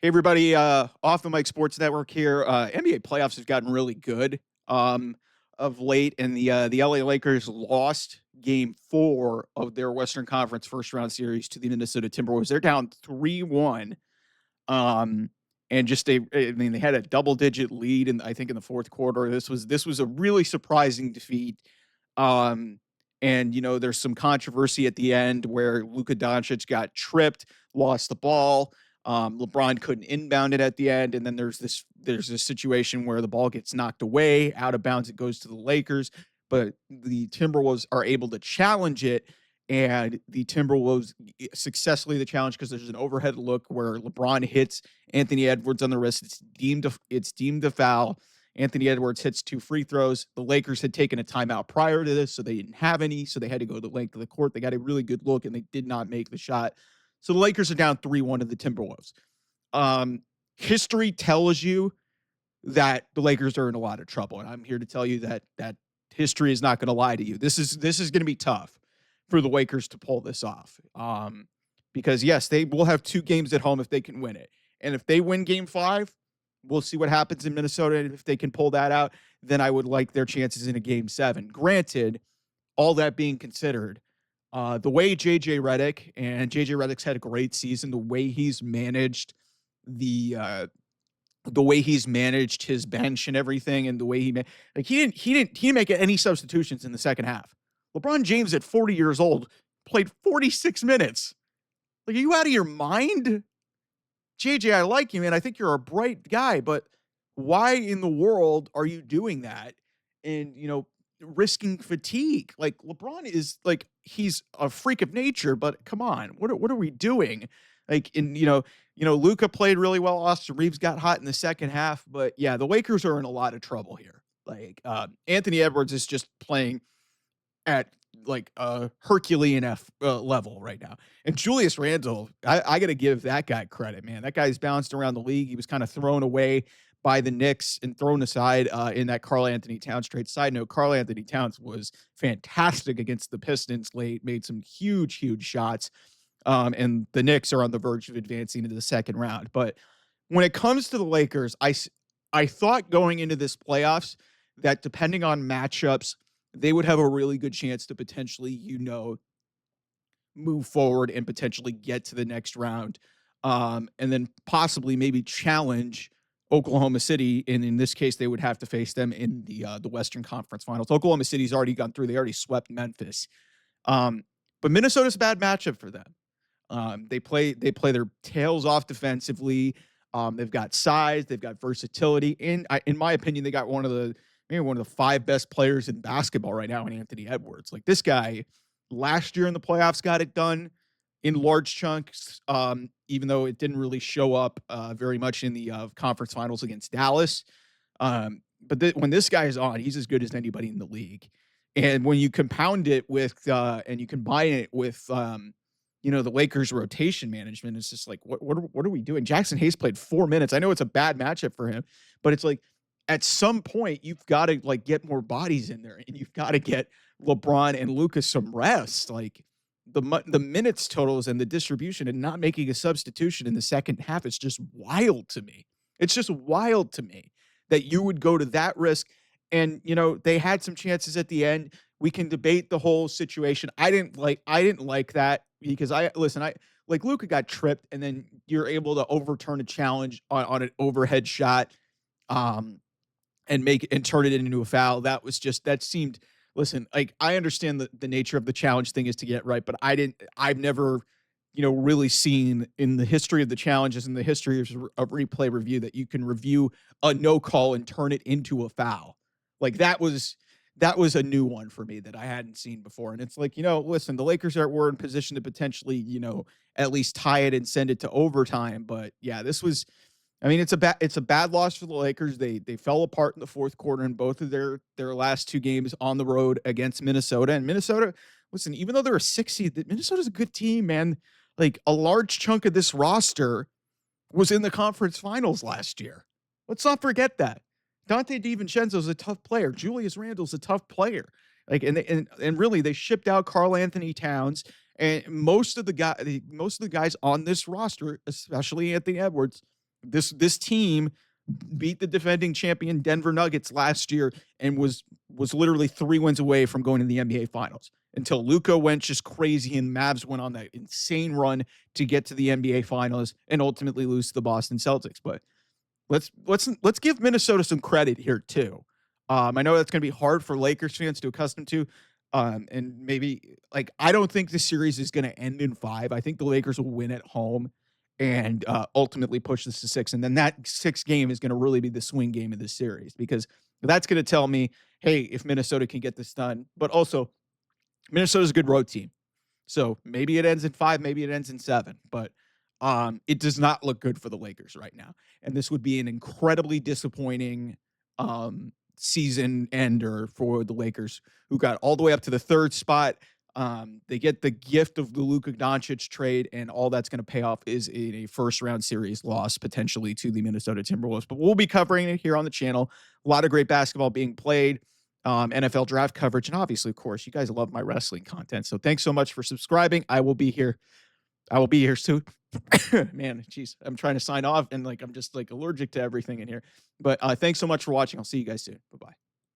Hey everybody, off the Mike Sports Network here. NBA playoffs have gotten really good of late, and the LA Lakers lost Game 4 of their Western Conference first round series to the Minnesota Timberwolves. They're down 3-1, um, and I mean, they had a double digit lead in I think in the fourth quarter. This was a really surprising defeat. Um, and there's some controversy at the end where Luka Doncic got tripped, lost the ball. LeBron couldn't inbound it at the end, and then there's this situation where the ball gets knocked away out of bounds. It goes to the Lakers, but the Timberwolves are able to challenge it, and the Timberwolves successfully the challenge because there's an overhead look where LeBron hits Anthony Edwards on the wrist. It's deemed a foul. Anthony Edwards hits two free throws. The Lakers had taken a timeout prior to this, so they didn't have any. So they had to go the length of the court. They got a really good look, and they did not make the shot. So the Lakers are down 3-1 to the Timberwolves. Um, History tells you that the Lakers are in a lot of trouble, and I'm here to tell you that history is not going to lie to you. This is going to be tough for the Lakers to pull this off. Because yes, they will have two games at home if they can win it, and if they win Game 5, we'll see what happens in Minnesota. And if they can pull that out, then I would like their chances in a Game 7. Granted, all that being considered, the way JJ Redick's had a great season, the way he's managed his bench and everything, and the way he didn't make any substitutions in the second half. LeBron James at 40 years old played 46 minutes. Like, are you out of your mind? JJ, I like you, man. I think you're a bright guy, but why in the world are you doing that? And, risking fatigue. Like, LeBron is like, he's a freak of nature, but come on, what are we doing? Like, Luka played really well. Austin Reeves got hot in the second half, but yeah, the Lakers are in a lot of trouble here. Like, Anthony Edwards is just playing at like a Herculean level right now. And Julius Randle, I got to give that guy credit, man. That guy's bounced around the league. He was kind of thrown away by the Knicks and thrown aside in that Karl Anthony Towns trade. Side note, Karl Anthony Towns was fantastic against the Pistons late, made some huge, huge shots. And the Knicks are on the verge of advancing into the second round. But when it comes to the Lakers, I thought going into this playoffs that depending on matchups, they would have a really good chance to potentially, move forward and potentially get to the next round. And then possibly maybe challenge Oklahoma City. And in this case, they would have to face them in the Western Conference Finals. Oklahoma City's already gone through. They already swept Memphis. But Minnesota's a bad matchup for them. They play their tails off defensively. They've got size, they've got versatility, and in my opinion, they got maybe one of the five best players in basketball right now in Anthony Edwards. Like, this guy last year in the playoffs got it done in large chunks, even though it didn't really show up very much in the conference finals against Dallas. But when this guy is on, he's as good as anybody in the league. And when you compound it with and you combine it with the Lakers rotation management, it's just like, what are we doing? Jackson Hayes played 4 minutes. I know it's a bad matchup for him, but it's like, at some point you've got to like get more bodies in there, and you've got to get LeBron and Luka some rest. Like, the minutes totals and the distribution and not making a substitution in the second half is just wild to me. It's just wild to me that you would go to that risk. And they had some chances at the end. We can debate the whole situation. I didn't like that because I like Luka got tripped, and then you're able to overturn a challenge on an overhead shot. And turn it into a foul. That seemed, listen, like, I understand the nature of the challenge thing is to get right, but I've never, really seen in the history of the challenges, in the history of replay review, that you can review a no call and turn it into a foul. Like, that was a new one for me that I hadn't seen before. And it's like, listen, the Lakers were in position to potentially, at least tie it and send it to overtime. But yeah, it's a bad loss for the Lakers. They fell apart in the fourth quarter in both of their last two games on the road against Minnesota. And Minnesota, listen, even though they're a 6 seed, Minnesota's a good team, man. Like, a large chunk of this roster was in the conference finals last year. Let's not forget that. Dante DiVincenzo's a tough player. Julius Randle's a tough player. Like, and really, they shipped out Karl Anthony Towns, and most of the guys on this roster, especially Anthony Edwards, This team beat the defending champion Denver Nuggets last year and was literally 3 wins away from going to the NBA Finals until Luka went just crazy and Mavs went on that insane run to get to the NBA Finals and ultimately lose to the Boston Celtics. But let's give Minnesota some credit here too. I know that's going to be hard for Lakers fans to accustom to, and maybe like I don't think the series is going to end in 5. I think the Lakers will win at home and ultimately push this to 6, and then that 6th game is going to really be the swing game of the series because that's going to tell me, hey, if Minnesota can get this done, but also Minnesota's a good road team. So maybe it ends in 5, maybe it ends in 7, but it does not look good for the Lakers right now. And this would be an incredibly disappointing season ender for the Lakers, who got all the way up to the 3rd spot. They get the gift of the Luka Doncic trade, and all that's going to pay off is in a first round series loss potentially to the Minnesota Timberwolves. But we'll be covering it here on the channel. A lot of great basketball being played. NFL draft coverage, and obviously, of course, you guys love my wrestling content. So thanks so much for subscribing. I will be here. I will be here soon. Man, jeez, I'm trying to sign off and like I'm just like allergic to everything in here. But thanks so much for watching. I'll see you guys soon. Bye bye.